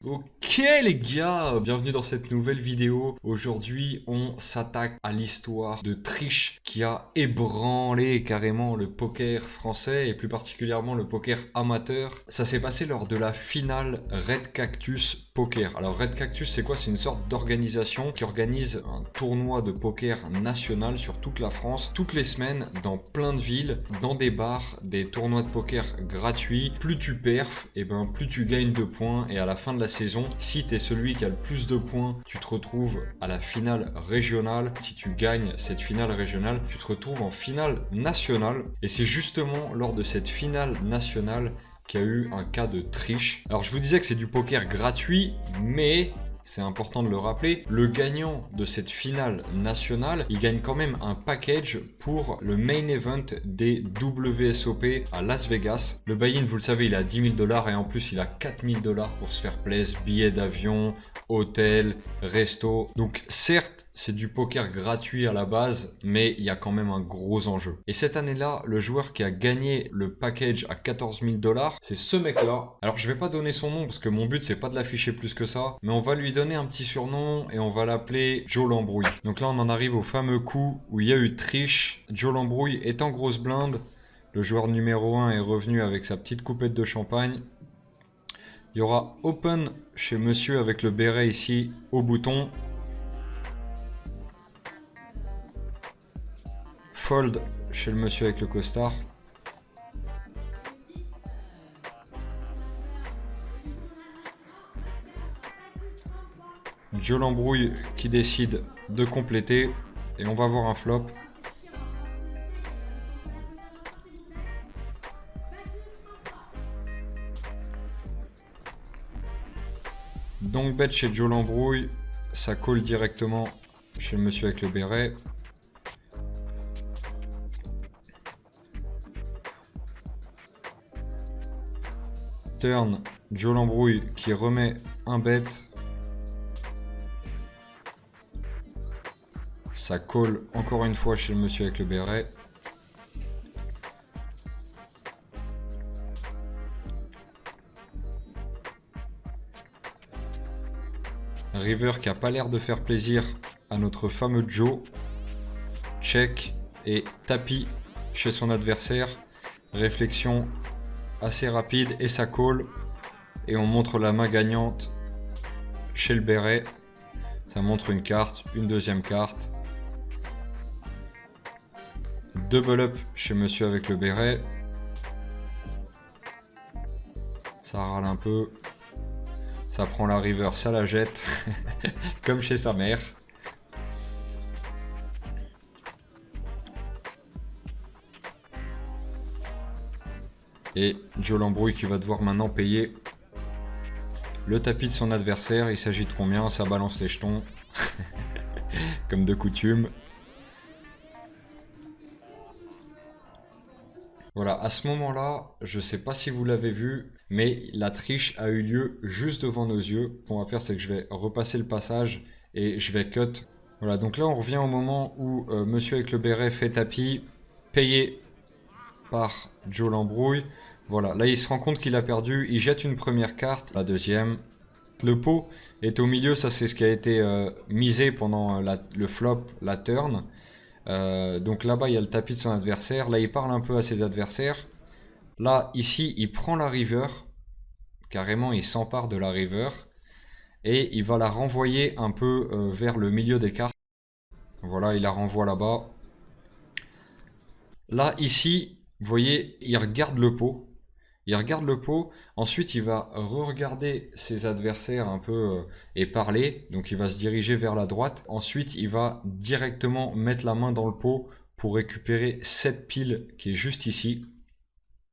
Ok les gars, bienvenue dans cette nouvelle vidéo. Aujourd'hui, on s'attaque à l'histoire de triche qui a ébranlé carrément le poker français et plus particulièrement le poker amateur. Ça s'est passé lors de la finale Red Cactus Poker. Alors Red Cactus, c'est quoi? C'est une sorte d'organisation qui organise un tournoi de poker national sur toute la France, toutes les semaines, dans plein de villes, dans des bars, des tournois de poker gratuits. Plus tu perfs, et ben plus tu gagnes de points, et à la fin de la saison, si tu es celui qui a le plus de points, tu te retrouves à la finale régionale. Si tu gagnes cette finale régionale, tu te retrouves en finale nationale. Et c'est justement lors de cette finale nationale qu'il y a eu un cas de triche. Alors je vous disais que c'est du poker gratuit, mais c'est important de le rappeler, le gagnant de cette finale nationale, il gagne quand même un package pour le main event des WSOP à Las Vegas. Le buy-in, vous le savez, il est à 10 000 $ et en plus il a 4 000 $ pour se faire plaisir, billets d'avion, hôtel, resto. Donc certes, c'est du poker gratuit à la base, mais il y a quand même un gros enjeu. Et cette année-là, le joueur qui a gagné le package à 14 000 $, c'est ce mec-là. Alors je vais pas donner son nom parce que mon but c'est pas de l'afficher plus que ça, mais on va lui donner un petit surnom et on va l'appeler Joe l'embrouille. Donc là on en arrive au fameux coup où il y a eu triche. Joe l'embrouille est en grosse blinde. Le joueur numéro 1 est revenu avec sa petite coupette de champagne. Il y aura open chez monsieur avec le béret ici au bouton. Fold chez le monsieur avec le costard. Joe l'embrouille qui décide de compléter. Et on va voir un flop. Donc bet chez Joe l'embrouille. Ça colle directement chez le monsieur avec le béret. Turn, Joe l'embrouille qui remet un bet. Ça colle encore une fois chez le monsieur avec le béret. River qui a pas l'air de faire plaisir à notre fameux Joe. Check et tapis chez son adversaire. Réflexion assez rapide et ça colle. Et on montre la main gagnante chez le béret. Ça montre une carte, une deuxième carte. Double up chez monsieur avec le béret. Ça râle un peu. Ça prend la river, ça la jette. Comme chez sa mère. Et Joe l'embrouille qui va devoir maintenant payer le tapis de son adversaire. Il s'agit de combien? Ça balance les jetons. Comme de coutume. Voilà, à ce moment-là, je sais pas si vous l'avez vu, mais la triche a eu lieu juste devant nos yeux. Ce qu'on va faire, c'est que je vais repasser le passage et je vais cut. Voilà, donc là, on revient au moment où monsieur avec le béret fait tapis, payé par Joe l'embrouille. Voilà, là, il se rend compte qu'il a perdu. Il jette une première carte, la deuxième. Le pot est au milieu, ça c'est ce qui a été misé pendant le flop, la turn. Donc là-bas, il y a le tapis de son adversaire. Là, il parle un peu à ses adversaires. Là, ici, il prend la river. Carrément, il s'empare de la river. Et il va la renvoyer un peu vers le milieu des cartes. Voilà, il la renvoie là-bas. Là, ici, vous voyez, il regarde le pot. Il regarde le pot. Ensuite, il va re-regarder ses adversaires un peu et parler. Donc, il va se diriger vers la droite. Ensuite, il va directement mettre la main dans le pot pour récupérer cette pile qui est juste ici.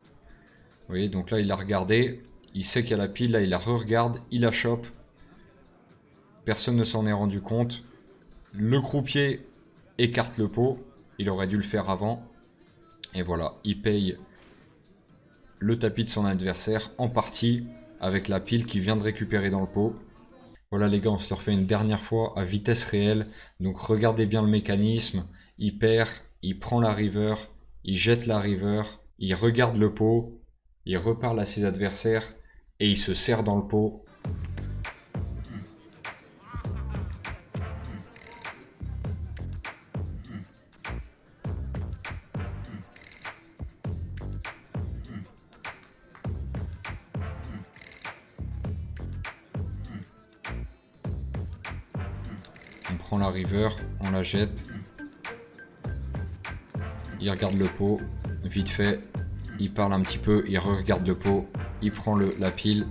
Vous voyez, donc là, il a regardé. Il sait qu'il y a la pile. Là, il la re-regarde. Il la chope. Personne ne s'en est rendu compte. Le croupier écarte le pot. Il aurait dû le faire avant. Et voilà, il paye le tapis de son adversaire en partie avec la pile qu'il vient de récupérer dans le pot. Voilà les gars, on se le refait une dernière fois à vitesse réelle. Donc regardez bien le mécanisme. Il perd, il prend la river, il jette la river, il regarde le pot, il reparle à ses adversaires et il se serre dans le pot. prend la river, on la jette. Il regarde le pot, vite fait. Il parle un petit peu, il regarde le pot. Il prend la pile.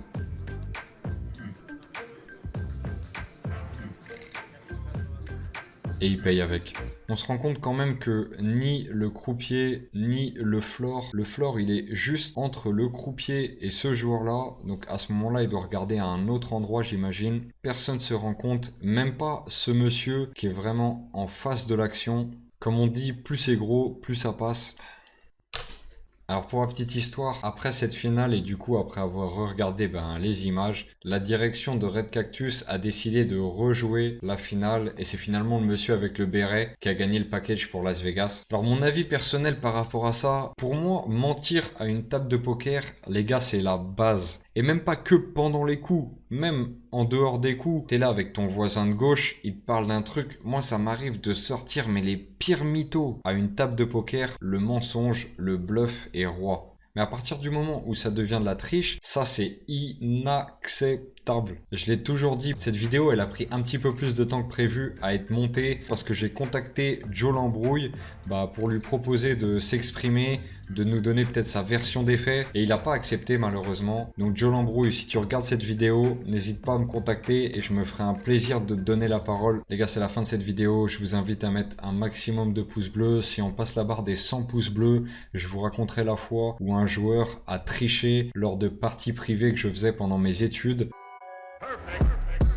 Et il paye avec. On se rend compte quand même que ni le croupier ni le floor il est juste entre le croupier et ce joueur-là. Donc à ce moment-là, il doit regarder à un autre endroit, j'imagine. Personne ne se rend compte, même pas ce monsieur qui est vraiment en face de l'action. Comme on dit, plus c'est gros, plus ça passe. Alors pour la petite histoire, après cette finale et du coup après avoir regardé les images, la direction de Red Cactus a décidé de rejouer la finale et c'est finalement le monsieur avec le béret qui a gagné le package pour Las Vegas. Alors mon avis personnel par rapport à ça, pour moi mentir à une table de poker, les gars c'est la base. Et même pas que pendant les coups, même en dehors des coups, t'es là avec ton voisin de gauche, il te parle d'un truc. Moi, ça m'arrive de sortir mais les pires mythos à une table de poker. Le mensonge, le bluff est roi. Mais à partir du moment où ça devient de la triche, ça c'est inacceptable. Je l'ai toujours dit, cette vidéo elle a pris un petit peu plus de temps que prévu à être montée parce que j'ai contacté Joe Lambrouille pour lui proposer de s'exprimer, de nous donner peut-être sa version des faits et il n'a pas accepté malheureusement. Donc Joe Lambrouille, si tu regardes cette vidéo, n'hésite pas à me contacter et je me ferai un plaisir de te donner la parole. Les gars, c'est la fin de cette vidéo, je vous invite à mettre un maximum de pouces bleus. Si on passe la barre des 100 pouces bleus, je vous raconterai la fois où un joueur a triché lors de parties privées que je faisais pendant mes études. Perfect.